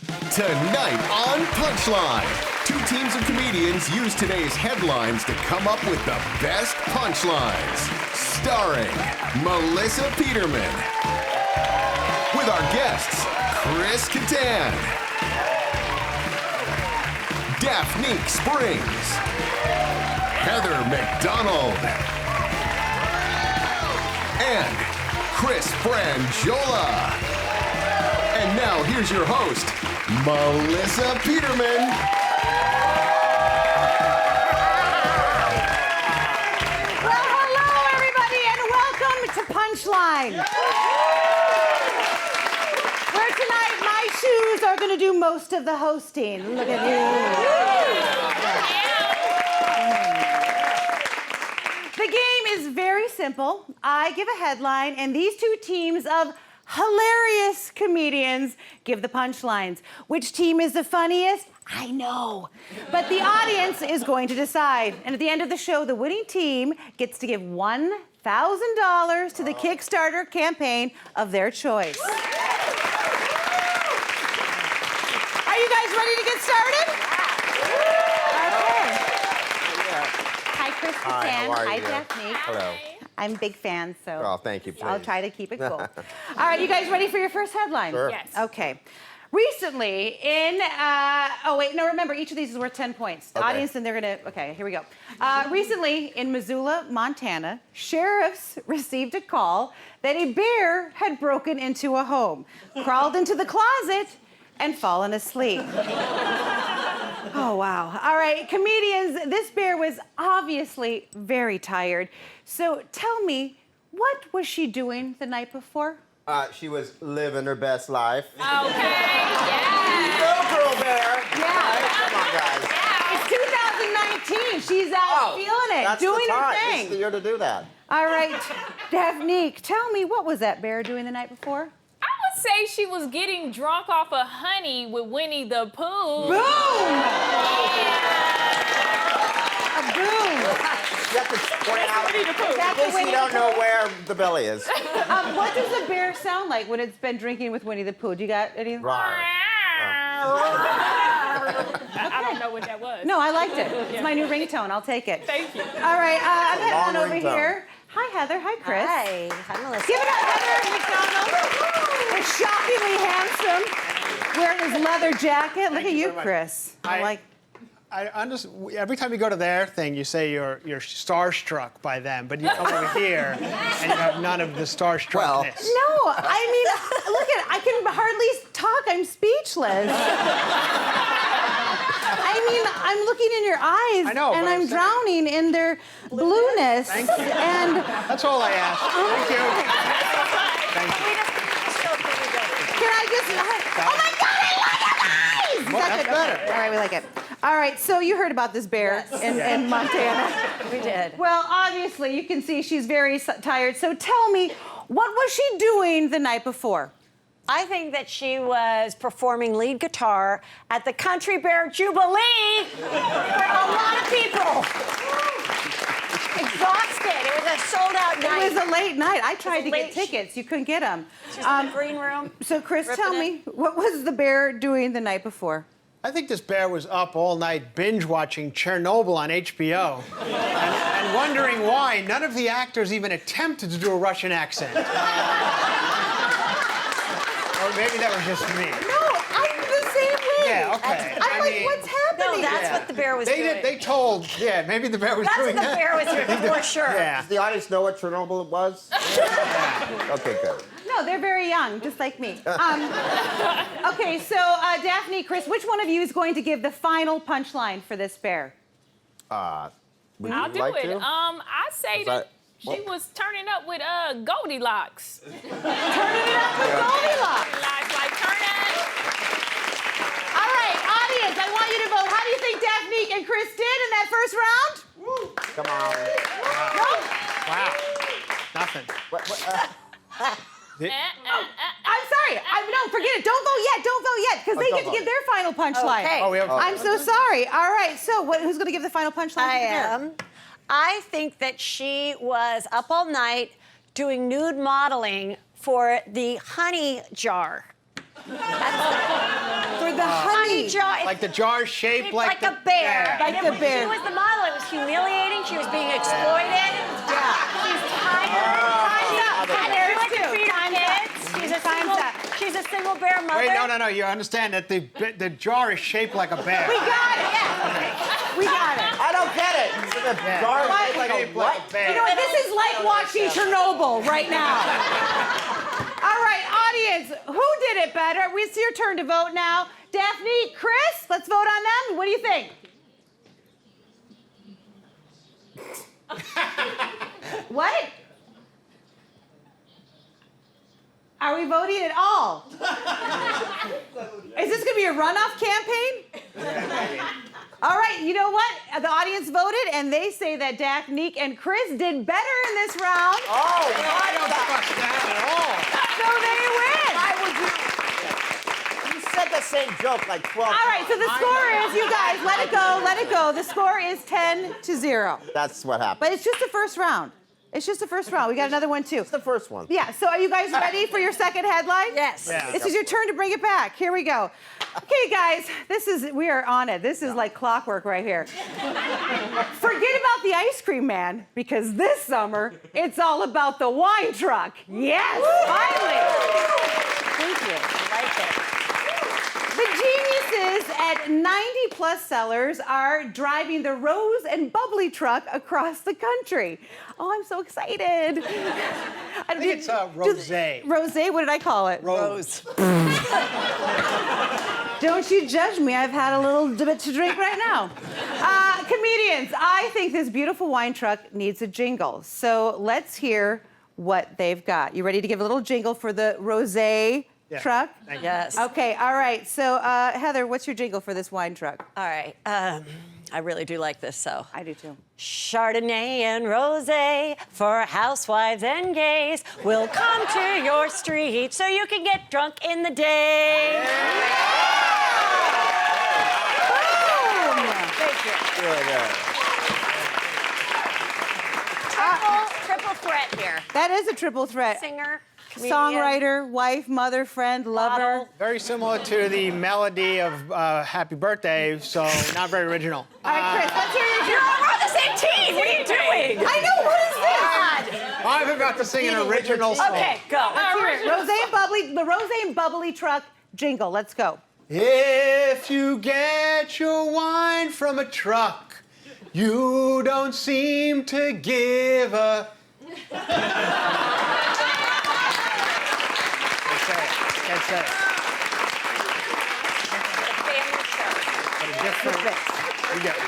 Tonight on Punchline, two teams of comedians use today's headlines to come up with the best punchlines. Starring Melissa Peterman. With our guests, Kattan, Daphnique Springs, McDonald, and Franjola. And now here's your host, Melissa Peterman. Well, hello, everybody, and welcome to Punchline. Where tonight my shoes are going to do most of the hosting. Look at you. The game is very simple. I give a headline, and these two teams of hilarious comedians give the punchlines. Which team is the funniest? I know. But the audience is going to decide. And at the end of the show, the winning team gets to give $1,000 to the Kickstarter campaign of their choice. Are you guys ready to get started? Okay. Hi, Kattan. Hi, Daphnique. Hello. I'm a big fan, so Oh, thank you, I'll please. try to keep it cool. All right, you guys ready for your first headline? Sure. Yes. Okay. Recently remember, each of these is worth 10 points. The Okay. audience, and they're gonna, okay, here we go. Recently, in Missoula, Montana, sheriffs received a call that a bear had broken into a home, crawled into the closet, and fallen asleep. Oh, wow. All right, comedians, this bear was obviously very tired. So tell me, what was she doing the night before? She was living her best life. Okay, yeah. Go, girl bear. Yeah. Right? Come on, guys. It's 2019. She's out feeling it, That's doing the her time. thing. It's the year to do that. All right, Daphnique, tell me, what was that bear doing the night before? I would say she was getting drunk off of honey with Winnie the Pooh. Boom! A boom! You have to point out, Winnie the Pooh. That's in case Winnie you don't the know Pooh. where the belly is. What does a bear sound like when it's been drinking with Winnie the Pooh? Do you got any? Rawr. I don't know what that was. No, I liked it. It's my new ringtone. I'll take it. Thank you. All right, I'm heading on long over ringtone. here. Hi, Heather. Hi, Chris. Hi, Melissa. Give it up, Heather McDonald. Is shockingly handsome. Wearing his leather jacket. Look at you, very much. Chris. I like. Every time you go to their thing, you say you're starstruck by them, but you come over here and you have none of the starstruckness. Well. No, I mean, look at. I can hardly talk. I'm speechless. I mean, I'm looking in your eyes, I know, and but I'm I'm saying- drowning in their blueness. Thank you. And That's all I ask. Thank you. Thank you. can I just? Oh my God! I love your eyes. Is Well, that that's good? Okay. better. All right, we like it. All right, so you heard about this bear in Montana. We did. Well, obviously, you can see she's very tired. So tell me, what was she doing the night before? I think that she was performing lead guitar at the Country Bear Jubilee for a lot of people. Exhausted. It was a sold-out night. It was a late night. I tried to get late- tickets. You couldn't get them. She's in the green room. So, Chris, ripping tell it. me, what was the bear doing the night before? I think this bear was up all night binge-watching Chernobyl on HBO and wondering why none of the actors even attempted to do a Russian accent. Or maybe that was just me. No, I'm the same way. Yeah, okay. I'm I like, mean- what's No, happening? that's what the bear was doing. They told, maybe the bear was That's doing what the that. bear was doing, for sure. Yeah. Does the audience know what Chernobyl was? Okay, good. No, they're very young, just like me. Okay, so Daphne, Chris, which one of you is going to give the final punchline for this bear? Would I'll you do like it. to? I say Is that that- she was turning up with Goldilocks. Turning it up with Goldilocks. Like turning. All right, audience, I want you to vote. How do you think Daphne and Chris did in that first round? Come on. Wow. Nothing. I'm sorry. No, forget it. Don't vote yet. Don't vote yet, because they get to give their final punchline. Okay. Oh, we have. I'm so sorry. All right, so who's going to give the final punchline? I for the bear? am. I think that she was up all night doing nude modeling for the honey jar. For Like the jar shaped like a bear. Like the bear. She was the model. It was humiliating. She was being exploited. Yeah. She's tired. There's She two. feed her kids. She's a single bear mother. Wait, no. You understand that the jar is shaped like a bear. We got it. We got it. I don't get it. The jar is shaped like a Shaped like what? a bear. You know what? This is like watching Chernobyl right now. All right, audience, who did it better? It's your turn to vote now. Daphne, Chris, let's vote on them. What do you think? What? Are we voting at all? Is this going to be a runoff campaign? All right, you know what? The audience voted, and they say that Daphnique and Chris did better in this round. Oh, I don't trust that at all. So they win. why would you? You said the same joke like 12 All right, so the score is, you guys, let it go. The score is 10-0. That's what happened. But it's just the first round. It's just the first round. We got another one, too. It's the first one. Yeah, so are you guys ready for your second headline? Yes. Yeah. This is your turn to bring it back. Here we go. Okay, guys, we are on it. This is like clockwork right here. Forget about the ice cream man, because this summer, it's all about the wine truck. Yes, finally. Thank you. I like it. The geniuses at 90-plus sellers are driving the Rose and Bubbly truck across the country. Oh, I'm so excited. I think it's rosé. Rosé? What did I call it? Rose. Don't you judge me. I've had a little bit to drink right now. Comedians, I think this beautiful wine truck needs a jingle. So let's hear what they've got. You ready to give a little jingle for the Rosé truck? Thank you. Yes. Okay, all right. So, Heather, what's your jingle for this wine truck? All right. I really do like this, so. I do too. Chardonnay and rosé for housewives and gays will come to your street so you can get drunk in the day. Boom! Thank you. Really good. Triple threat here. That is a triple threat. Singer, comedian, Songwriter, wife, mother, friend, lover. model. Very similar to the melody of Happy Birthday, so not very original. All right, Chris, let's hear your You're jingle. all on the same team. What are you doing? I know, what is this? I'm about to sing an original song. Okay, go. Let's hear it. Rosé and Bubbly, the Rosé and Bubbly truck jingle. Let's go. If you get your wine from a truck, you don't seem to give a... Can't say it. Family show. You get it.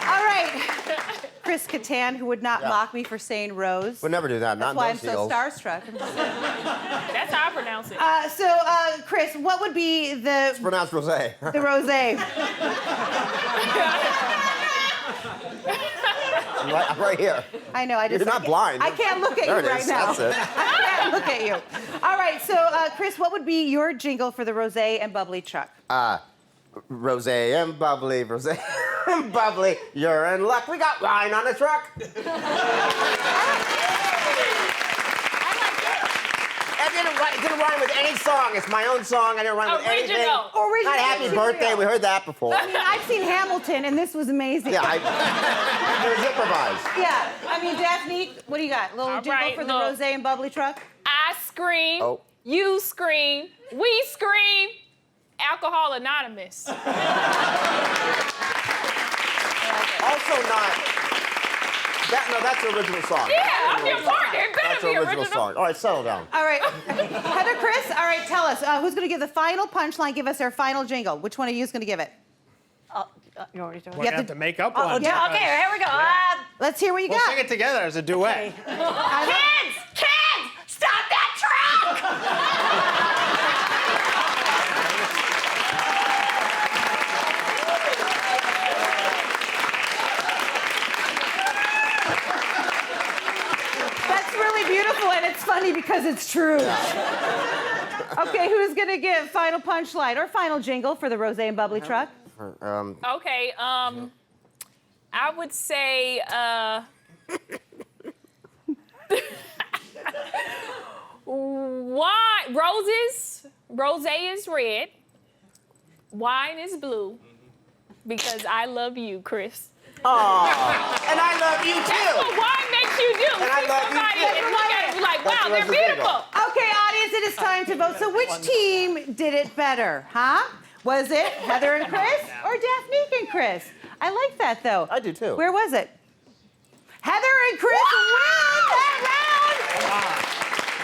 All right. Chris Kattan, who would not mock me for saying Rose. Would never do that. That's Not why in I'm those so deals. starstruck. That's how I pronounce it. Chris, what would be the Pronounced rosé. rosé? I'm right here. I know. I just. You're not blind. I can't look at There you it right is. now. That's it. I can't look at you. All right. So, Chris, what would be your jingle for the Rosé and Bubbly truck? Rosé and bubbly, rosé and bubbly. You're in luck. We got wine on the truck. It didn't rhyme with any song. It's my own song. I didn't rhyme with anything. Original. Not Happy Birthday. We heard that before. I mean, I've seen Hamilton, and this was amazing. Yeah, it was improvised. Yeah. I mean, Daphne, what do you got? Little All jingle right, for the look. Rosé and Bubbly truck? I scream. Oh. You scream. We scream. Alcohol Anonymous. Also not. That's the original song. Yeah, I'm your partner. It better That's be the original song. All right, settle down. All right. Heather, Chris, all right, tell us, who's going to give the final punchline, give us their final jingle? Which one of you is going to give it? You already doing We're You gonna have have to- to make up Oh, one. yeah, Okay, here we go. Let's hear what you We'll got. sing it together as a duet. Kids, stop that truck! That's really beautiful, and it's funny because it's true. Okay, who's going to give final punchline or final jingle for the Rosé and Bubbly truck? Okay, I would say, why roses? Rosé is red. Wine is blue because I love you, Chris. Aw, and I love you That's too. what wine makes you do. And I See love you somebody too. and look at it and be like, wow, That's they're the bingo. beautiful. Okay, audience, it is time to vote. So which team did it better, huh? Was it Heather and Chris or Daphnique and Chris? I like that, though. I do, too. Where was it? Heather and Chris win that round!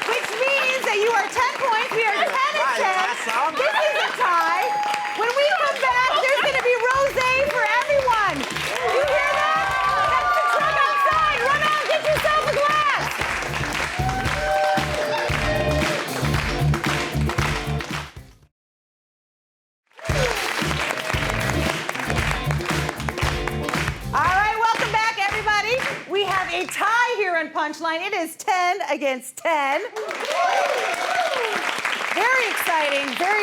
Which means that you are 10 points. We are 10 and 10. This is a tie. When we come back, there's going to be rosé for everyone. You hear that? That's the truck outside. Run out and get yourself a glass. All right, welcome back, everybody. We have a tie here on Punchline. It is 10 against 10. Very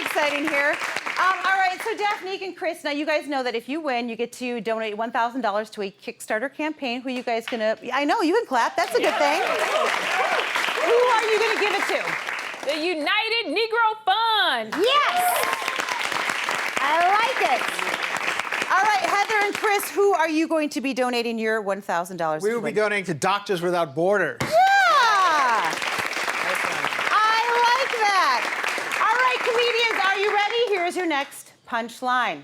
exciting here. All right, so Daphnique and Chris, now you guys know that if you win, you get to donate $1,000 to a Kickstarter campaign. Who are you guys gonna? I know you can clap. That's a good thing. Who are you gonna give it to? The United Negro Fund. Yes. I like it. All right, Heather and Chris, who are you going to be donating your $1,000 to? We will be donating to Doctors Without Borders. Yeah! I like that. All right, comedians, are you ready? Here's your next punchline.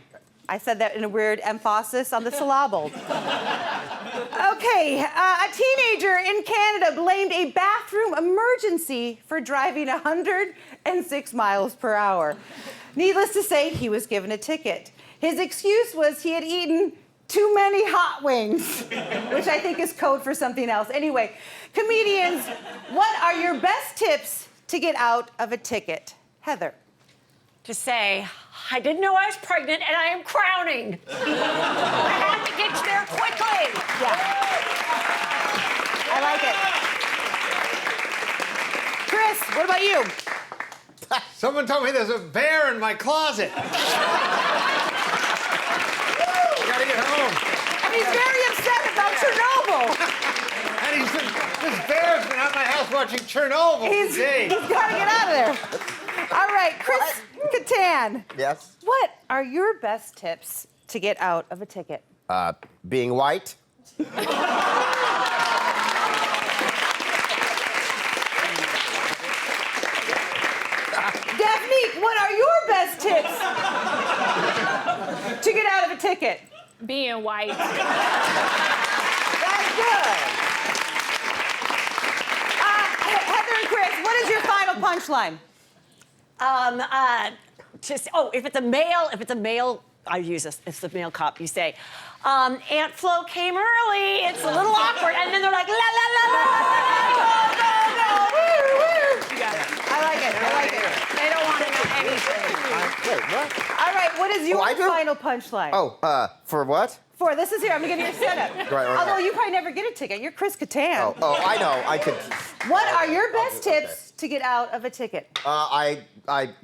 I said that in a weird emphasis on the syllable. Okay, a teenager in Canada blamed a bathroom emergency for driving 106 miles per hour. Needless to say, he was given a ticket. His excuse was he had eaten too many hot wings, which I think is code for something else. Anyway, comedians, what are your best tips to get out of a ticket? Heather. To say, I didn't know I was pregnant and I am crowning. I have to get there quickly. Yeah. I like it. Chris, what about you? Someone told me there's a bear in my closet. I gotta get home. And he's very upset about Chernobyl. And this bear's been at my house watching Chernobyl. He's Gee. got to get out of there. All right, Chris Kattan. Yes. What are your best tips to get out of a ticket? Being white. Daphnique, what are your best tips to get out of a ticket? Being white. That's good. Heather and Chris, what is your final punchline? If it's a male, I use this. It's the male cop. You say, Aunt Flo came early. It's a little awkward, and then they're like, la la la la la, go. I like it. They don't want to know anything. Wait, what? All right, what is your I do? final punchline? For what? This is here. I'm gonna give you your setup. Right. Although you probably never get a ticket. You're Chris Kattan. Oh, I know. I could. What are your best tips to get out of a ticket? I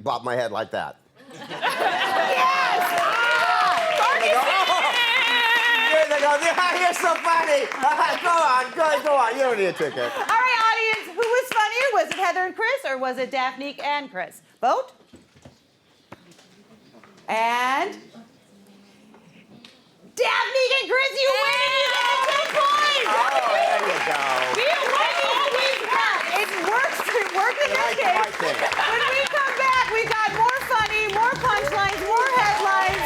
bob my head like that. Yes! You're so funny. Go on. You don't need a ticket. All right, audience, who was funnier? Was it Heather and Chris, or was it Daphnique and Chris? Vote. And Daphnique and Chris, you win! You get 10 points! Oh, there you go. It worked in this case. Right there. When we come back, we've got more funny, more punchlines, more headlines,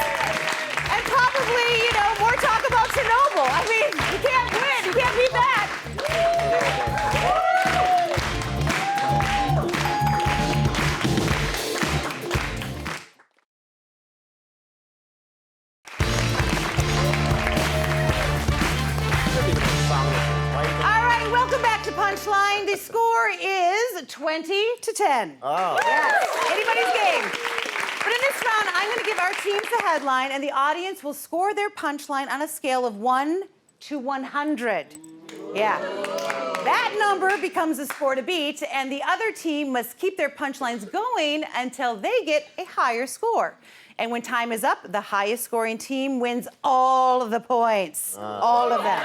and probably, more talk about Chernobyl. I mean, you can't win. You can't beat that. All right, welcome back to Punchline. The score is 20-10. Oh. Yes, anybody's game. But in this round, I'm going to give our teams the headline, and the audience will score their punchline on a scale of 1 to 100. Yeah. That number becomes a score to beat, and the other team must keep their punchlines going until they get a higher score. And when time is up, the highest scoring team wins all of the points. All of them.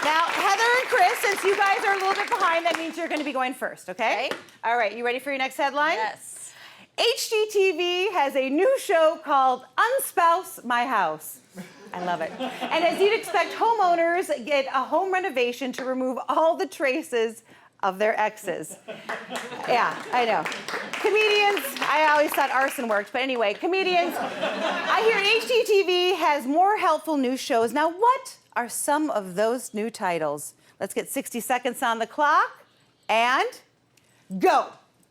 Now, Heather and Chris, since you guys are a little bit behind, that means you're going to be going first, okay? Okay. All right, you ready for your next headline? Yes. HGTV has a new show called Unspouse My House. I love it. And as you'd expect, homeowners get a home renovation to remove all the traces of their exes. Yeah, I know. Comedians, I always thought arson worked, but anyway, comedians, I hear HGTV has more helpful new shows. Now, what are some of those new titles? Let's get 60 seconds on the clock, and go.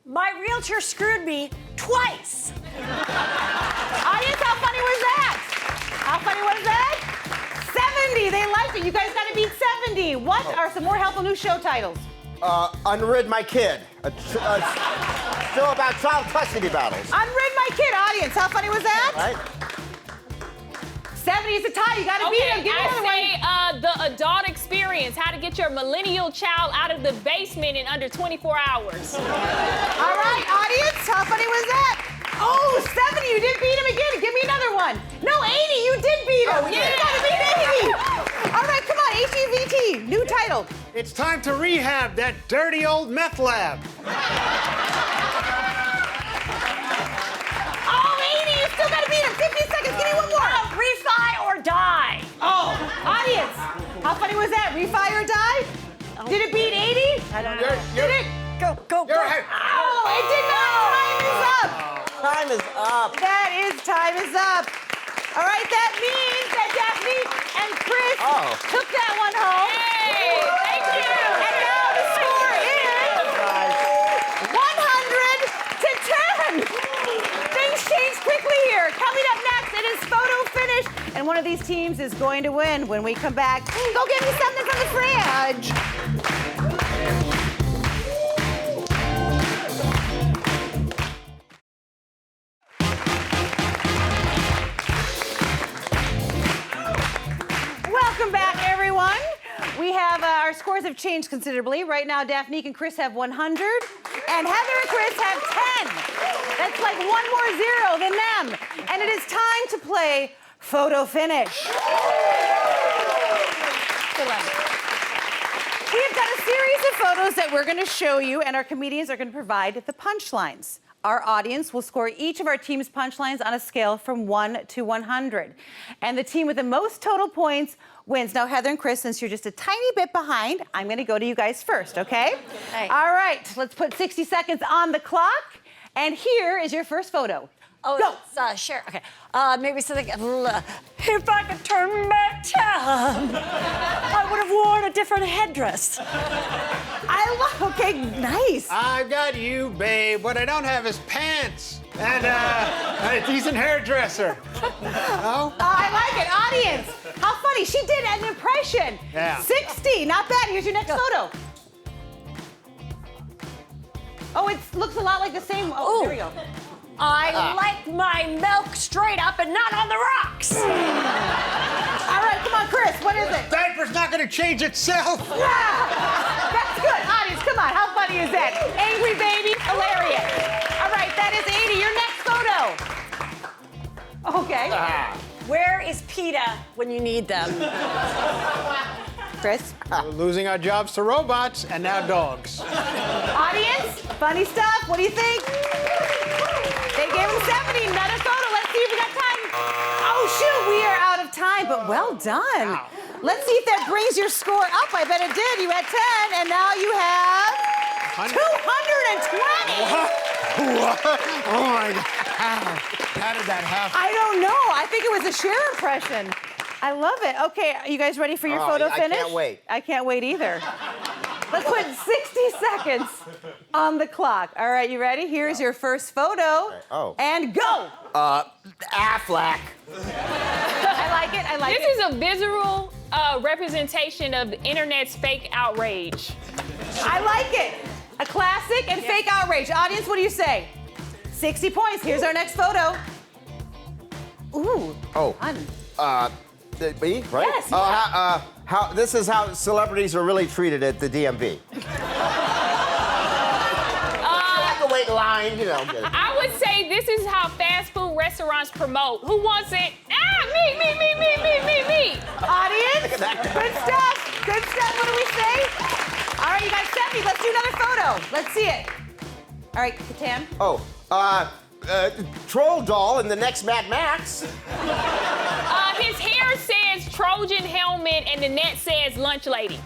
My realtor screwed me twice. Audience, how funny was that? How funny was that? 70, they liked it. You guys gotta beat 70. What are some more helpful new show titles? Unrid My Kid. Still about child custody battles. Unrid My Kid, audience. How funny was that? Right? 70 is a tie. You gotta beat him. Give me another one. I say the adult experience, how to get your millennial child out of the basement in under 24 hours. All right, audience. How funny was that? Oh, 70, you did beat him again. Give me another one. No, 80, you did beat him. You gotta beat 80. All right, come on, HGVT, new title. It's time to rehab that dirty old meth lab. Oh, 80, you still gotta beat him. 50 seconds, give me one more. Refi or die. Oh, audience, how funny was that? Refi or die? Did it beat 80? I don't know. Did it? Go. Oh, it did not. Time is up. Time is up. Time is up. All right, that means that Daphnique and Chris took that one home. Hey, thank you. And now the score is 100 to 10. Things change quickly here. Coming up next, it is photo finish, and one of these teams is going to win. When we come back, go get me something from the fridge. Welcome back, everyone. We have our scores have changed considerably. Right now, Daphnique and Chris have 100, and Heather and Chris have 10. That's like one more zero than them. And it is time to play photo finish. We have got a series of photos that we're going to show you, and our comedians are going to provide the punchlines. Our audience will score each of our team's punchlines on a scale from 1 to 100. And the team with the most total points wins. Now, Heather and Chris, since you're just a tiny bit behind, I'm going to go to you guys first, okay? Hey. All right, let's put 60 seconds on the clock. And here is your first photo. Oh, go. it's Cher. Okay. Maybe something. If I could turn back time, I would have worn a different headdress. Okay, nice. I've got you, babe. What I don't have is pants and a decent hairdresser. No? I like it. Audience, how funny. She did an impression. Yeah. 60, not bad. Here's your next photo. Oh, it looks a lot like the same. Oh, here we go. I like my milk straight up and not on the rocks. All right, come on, Chris, what is it? Diaper's not gonna change itself. Yeah, that's good. Audience, come on, how funny is that? Angry baby, hilarious. All right, that is 80. Your next photo. Okay. Where is PETA when you need them? Chris. We're losing our jobs to robots and now dogs. Audience, funny stuff. What do you think? They gave him 70. Another photo. Let's see if we got time. Oh, shoot, we are out of time, but well done. Wow. Let's see if that brings your score up. I bet it did. You had 10, and now you have 220. What? Oh my God. How did that happen? I don't know. I think it was a Cher impression. I love it. Okay, are you guys ready for your photo finish? I can't wait. I can't wait either. Let's put 60 seconds on the clock. All right, you ready? Here's your first photo. Okay. Oh. And go. Affleck. I like it. I like This it. is a visual representation of the internet's fake outrage. I like it. A classic and fake outrage. Audience, what do you say? 60 points. Here's our next photo. Ooh. Oh. Fun. Me, right? Yes, yeah. This is how celebrities are really treated at the DMV. Have to wait in line, you know. I would say this is how fast food restaurants promote. Who wants it? Me. Audience, good stuff. Good stuff. What do we say? All right, you got 70. Let's do another photo. Let's see it. All right, Kattan. troll doll in the next Mad Max. His hair says Trojan helmet and the net says lunch lady.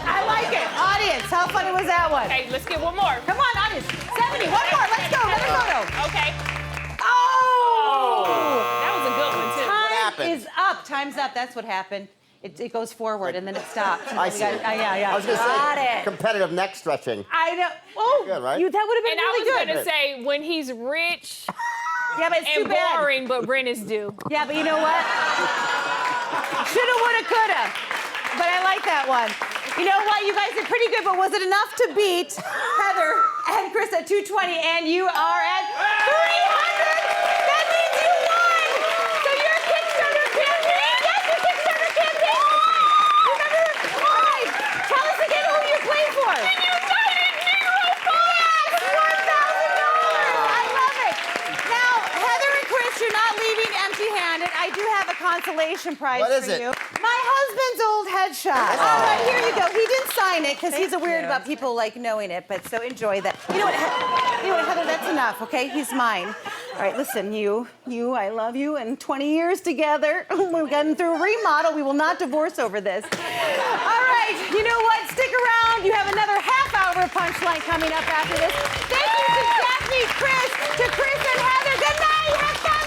I like it. Audience, how funny was that one? Okay, let's get one more. Come on, audience. 70, one more. Let's go. Another photo. Okay. Oh! That was a good one, too. What Time happened? is up. Time's up. That's what happened. It goes forward and then it stops. I see. Yeah. I was gonna Got say it. competitive neck stretching. I know. Oh, Good, right? that would have been And really I was good. gonna say when he's rich Yeah, but it's too and bad. boring, but rent is due. Yeah, but you know what? Shoulda, woulda, coulda. But I like that one. You know what? You guys did pretty good, but was it enough to beat Heather and Chris at 220? And you are at 300. That means you won. So your Kickstarter campaign. Yes, your Kickstarter campaign. Remember? All right. Tell us again who you played for. And you got it. Yes, $1,000. I love it. Now, Heather and Chris, you're not leaving empty-handed. I do have a consolation prize What is for it? you. My husband's old headshot. All right, here you go. He didn't sign it because he's a weird about people like knowing it, but so enjoy that. You know what, Heather, that's enough, okay? He's mine. All right, listen, you, I love you, and 20 years together. We've gotten through a remodel. We will not divorce over this. All right, you know what? Stick around. You have another half hour of Punchline coming up after this. Thank you to Daphne, to Chris and Heather. Good night. Have fun.